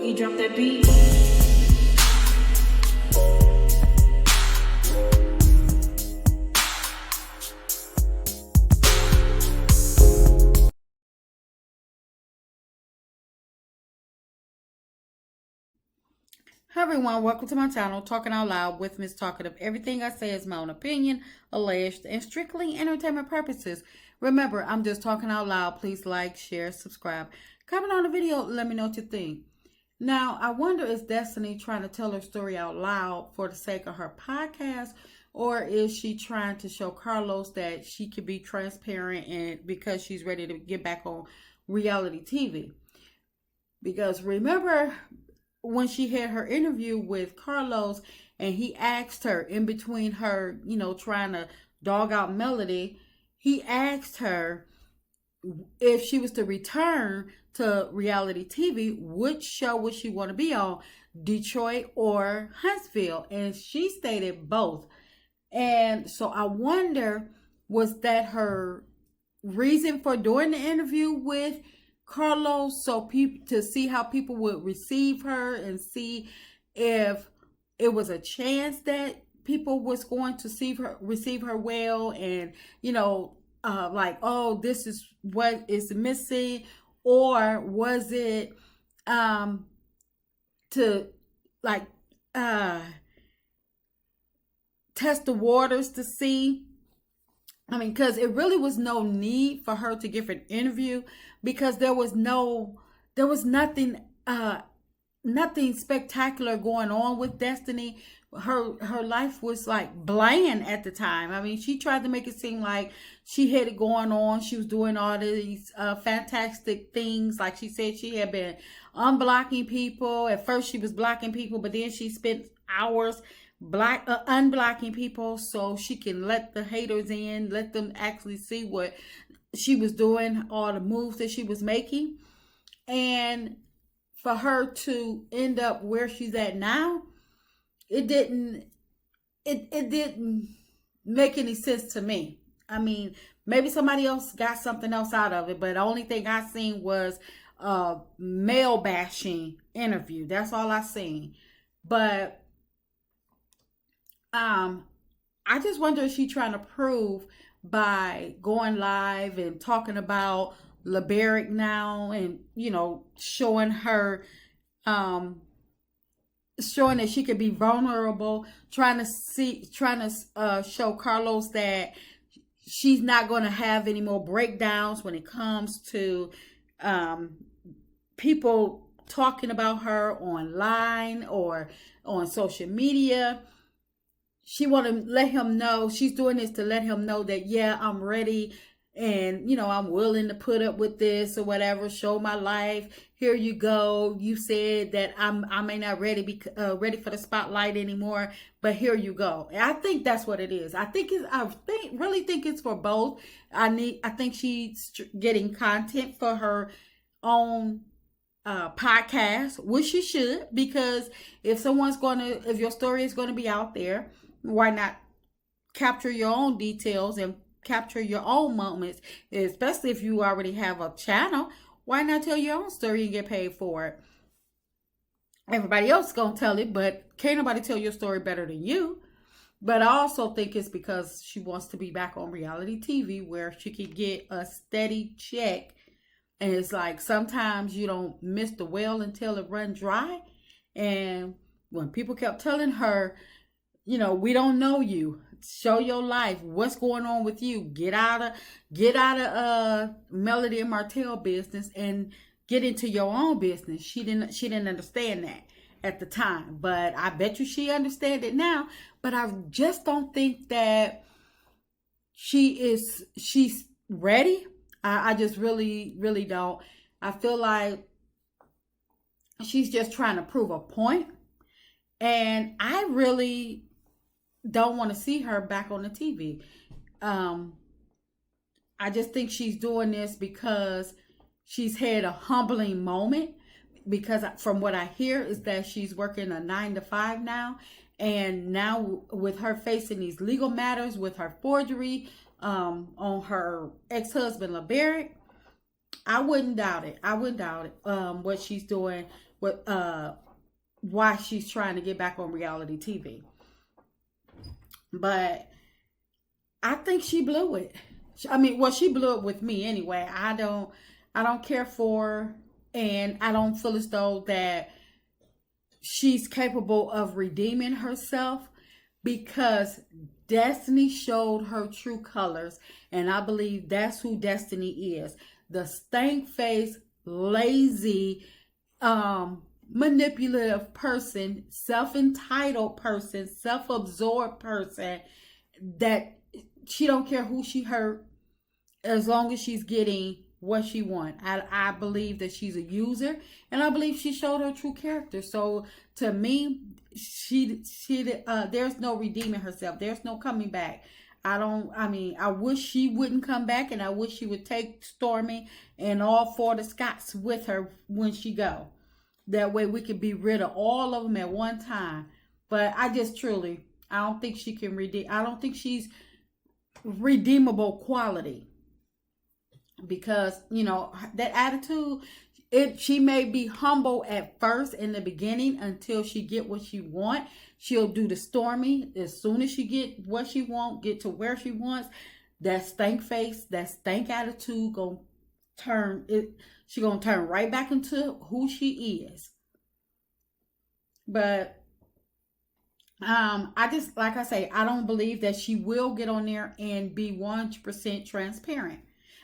Boogie, drop that beat. Hi everyone, welcome to my channel, Talking Out Loud with Miss Talkative. Everything I say is my own opinion, alleged, and strictly entertainment purposes. Remember, I'm just talking out loud. Please like, share, subscribe. Comment on the video, let me know what you think. Now, I wonder, is Destiny trying to tell her story out loud for the sake of her podcast? Or is she trying to show Carlos that she can be transparent and because she's ready to get back on reality TV? Because remember, when she had her interview with Carlos and he asked her in between her, trying to dog out Melody, he asked her if she was to return to reality TV, which show would she want to be on, Detroit or Huntsville? And she stated both. And so I wonder, was that her reason for doing the interview with Carlos, so people to see how people would receive her and see if it was a chance that people was going to receive her well, and like, oh, this is what is missing, or was it to like test the waters to see? I mean, because it really was no need for her to give an interview, because there was nothing spectacular going on with Destiny. Her life was like bland at the time. I mean, she tried to make it seem like she had it going on. She was doing all these fantastic things. Like she said, she had been unblocking people. At first she was blocking people, but then she spent hours unblocking people so she can let the haters in, let them actually see what she was doing, all the moves that she was making. And for her to end up where she's at now, it didn't make any sense to me. I mean, maybe somebody else got something else out of it, but the only thing I seen was a male bashing interview. That's all I seen. But I just wonder if she's trying to prove by going live and talking about LeBaric now, and showing her showing that she could be vulnerable, trying to show Carlos that she's not going to have any more breakdowns when it comes to people talking about her online or on social media. She want to let him know, she's doing this to let him know that, yeah, I'm ready, and I'm willing to put up with this or whatever, show my life. Here you go. You said that I may not ready for the spotlight anymore, but here you go. And I think that's what it is. I really think it's for both. I think she's getting content for her own podcast, which she should, because if your story is going to be out there, why not capture your own details and capture your own moments? Especially if you already have a channel, why not tell your own story and get paid for it? Everybody else is gonna tell it, but can't nobody tell your story better than you. But I also think it's because she wants to be back on reality TV where she can get a steady check. And it's like, sometimes you don't miss the well until it runs dry. And when people kept telling her, we don't know you, show your life, what's going on with you, get out of Melody and Martell business and get into your own business. She didn't understand that at the time, but I bet you she understands it now. But I just don't think that she's ready. I just really, really don't. I feel like she's just trying to prove a point. And I really don't want to see her back on the TV. I just think she's doing this because she's had a humbling moment. Because from what I hear is that she's working a 9-to-5 now. And now with her facing these legal matters with her forgery on her ex-husband LeBaric, I wouldn't doubt it. I wouldn't doubt it. What she's doing, what why she's trying to get back on reality TV. But I think she blew it. I mean, well, she blew it with me anyway. I don't care for her, and I don't feel as though that she's capable of redeeming herself, because Destiny showed her true colors, and I believe that's who Destiny is. The stank face, lazy, manipulative person, self-entitled person, self-absorbed person that she don't care who she hurt as long as she's getting what she wants. I believe that she's a user, and I believe she showed her true character. So to me, she there's no redeeming herself. There's no coming back. I wish she wouldn't come back, and I wish she would take Stormy and all four of the Scots with her when she go. That way we could be rid of all of them at one time. But I don't think she can redeem. I don't think she's redeemable quality, because that attitude, she may be humble at first in the beginning until she get what she want. She'll do the Stormy as soon as she get what she want, get to where she wants. That stank face, that stank attitude gonna turn it. She gonna turn right back into who she is. But I just, like I say, I don't believe that she will get on there and be 100% transparent.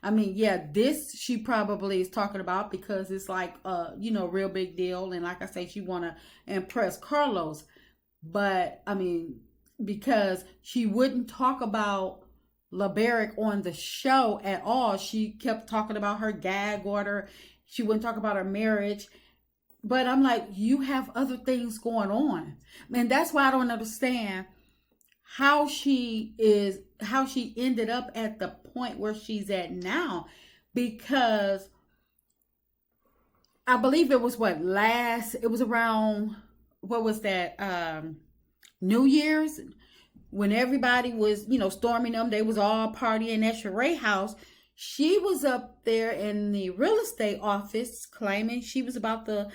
I mean, yeah, this she probably is talking about because it's like real big deal, and like I say, she want to impress Carlos. But I mean, because she wouldn't talk about LeBaric on the show at all. She kept talking about her gag order. She wouldn't talk about her marriage. But I'm like, you have other things going on. And that's why I don't understand how she ended up at the point where she's at now. Because I believe it was around, what was that, New Year's, when everybody was, storming them. They was all partying at Sheree house. She was up there in the real estate office claiming she was about to,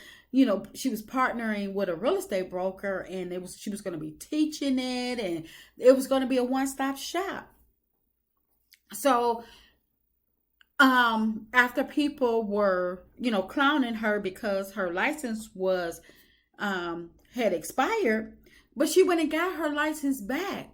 she was partnering with a real estate broker, and she was going to be teaching it, and it was going to be a one-stop shop. So, after people were, clowning her because her license was, had expired, but she went and got her license back.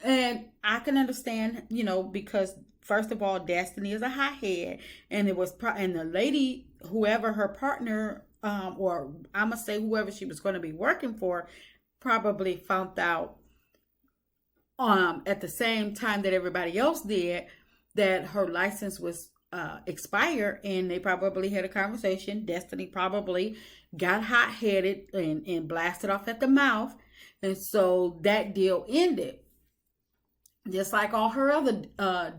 And I can understand, because first of all, Destiny is a hothead, and and the lady, whoever her partner, or I'm gonna say whoever she was going to be working for, probably found out, at the same time that everybody else did, that her license was expired, and they probably had a conversation. Destiny probably got hot-headed and blasted off at the mouth, and so that deal ended. Just like all her other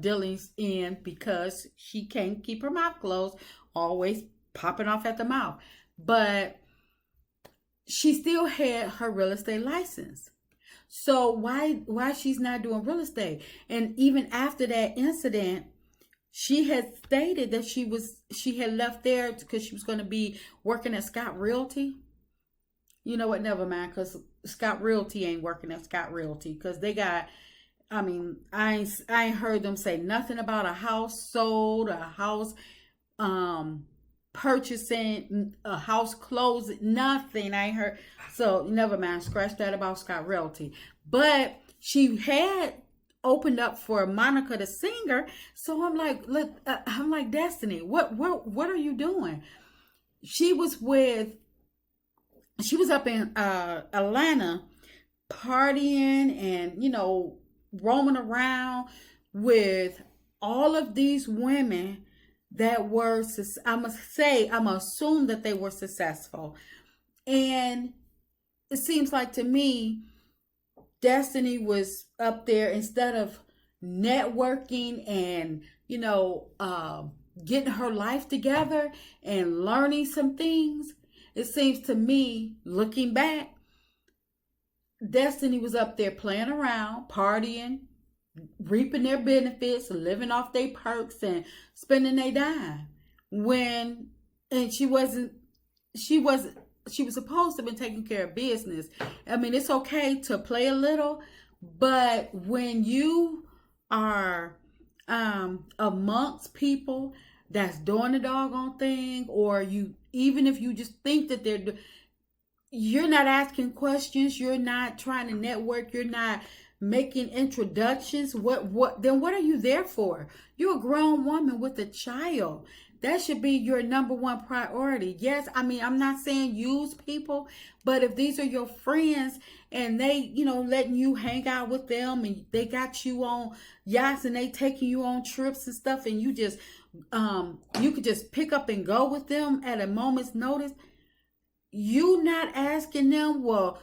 dealings end, because she can't keep her mouth closed, always popping off at the mouth. But she still had her real estate license. So why she's not doing real estate? And even after that incident, she had stated that she had left there because she was going to be working at Scott Realty. You know what? Never mind, because Scott Realty ain't working at Scott Realty, because they got. I mean, I ain't heard them say nothing about a house sold, a house purchasing, a house closing, nothing. I ain't heard. So never mind, scratch that about Scott Realty. But she had opened up for Monica the singer. So I'm like, look, I'm like, Destiny, what are you doing? She was up in Atlanta partying and roaming around with all of these women that were, I'm assume that they were successful. And it seems like to me, Destiny was up there, instead of networking and, getting her life together and learning some things. It seems to me, looking back, Destiny was up there playing around, partying, reaping their benefits, living off their perks, and spending their dime. when, and she wasn't, she was supposed to have been taking care of business. I mean, it's okay to play a little, but when you are amongst people that's doing the doggone thing, or you, even if you just think that you're not asking questions, you're not trying to network, you're not making introductions, then what are you there for? You're a grown woman with a child. That should be your number one priority. Yes, I mean, I'm not saying use people, but if these are your friends and they, letting you hang out with them, and they got you on yachts and they taking you on trips and stuff, and you just, you could just pick up and go with them at a moment's notice, you not asking them, well,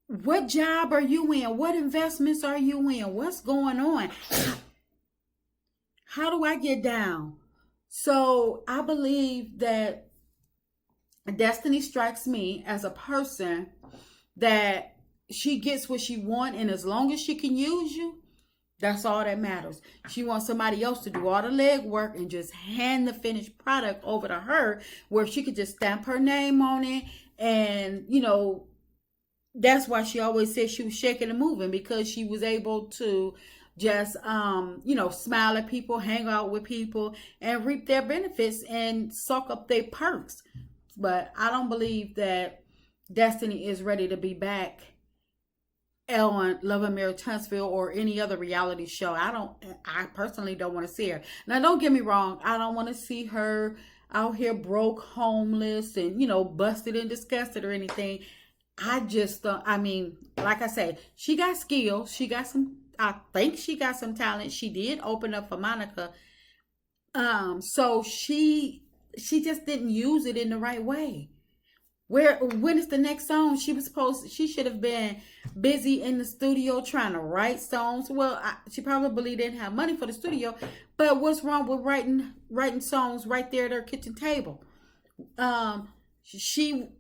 what job are you in? What investments are you in? What's going on? How do I get down? So I believe that Destiny strikes me as a person that she gets what she wants, and as long as she can use you, that's all that matters. She wants somebody else to do all the legwork and just hand the finished product over to her, where she could just stamp her name on it. And, that's why she always said she was shaking and moving, because she was able to just, smile at people, hang out with people, and reap their benefits and suck up their perks. But I don't believe that Destiny is ready to be back on Love and Marriage Huntsville or any other reality show. I personally don't want to see her. Now, don't get me wrong. I don't want to see her out here broke, homeless, and, busted and disgusted or anything. I just don't, like I say, she got skills. I think she got some talent. She did open up for Monica. So she just didn't use it in the right way. When is the next song? She should have been busy in the studio trying to write songs. Well, she probably didn't have money for the studio, but what's wrong with writing songs right there at her kitchen table? She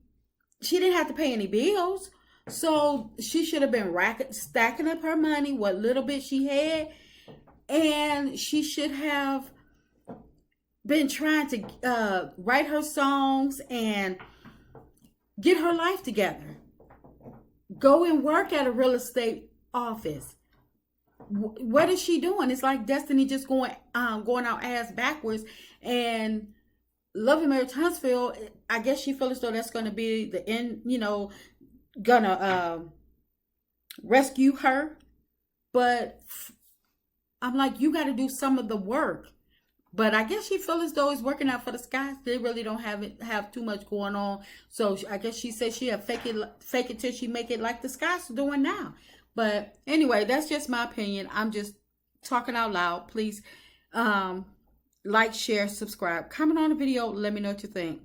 didn't have to pay any bills, so she should have been stacking up her money, what little bit she had, and she should have been trying to write her songs and get her life together. Go and work at a real estate office. What is she doing? It's like Destiny just going out ass backwards. And Love and Marriage Huntsville, I guess she feels as though that's going to be the end, gonna rescue her. But I'm like, you got to do some of the work. But I guess she feels as though it's working out for the Skies. They really don't have too much going on. So I guess she said she fake it till she make it, like the Skies are doing now. But anyway, that's just my opinion. I'm just talking out loud. Please like, share, subscribe, comment on the video. Let me know what you think.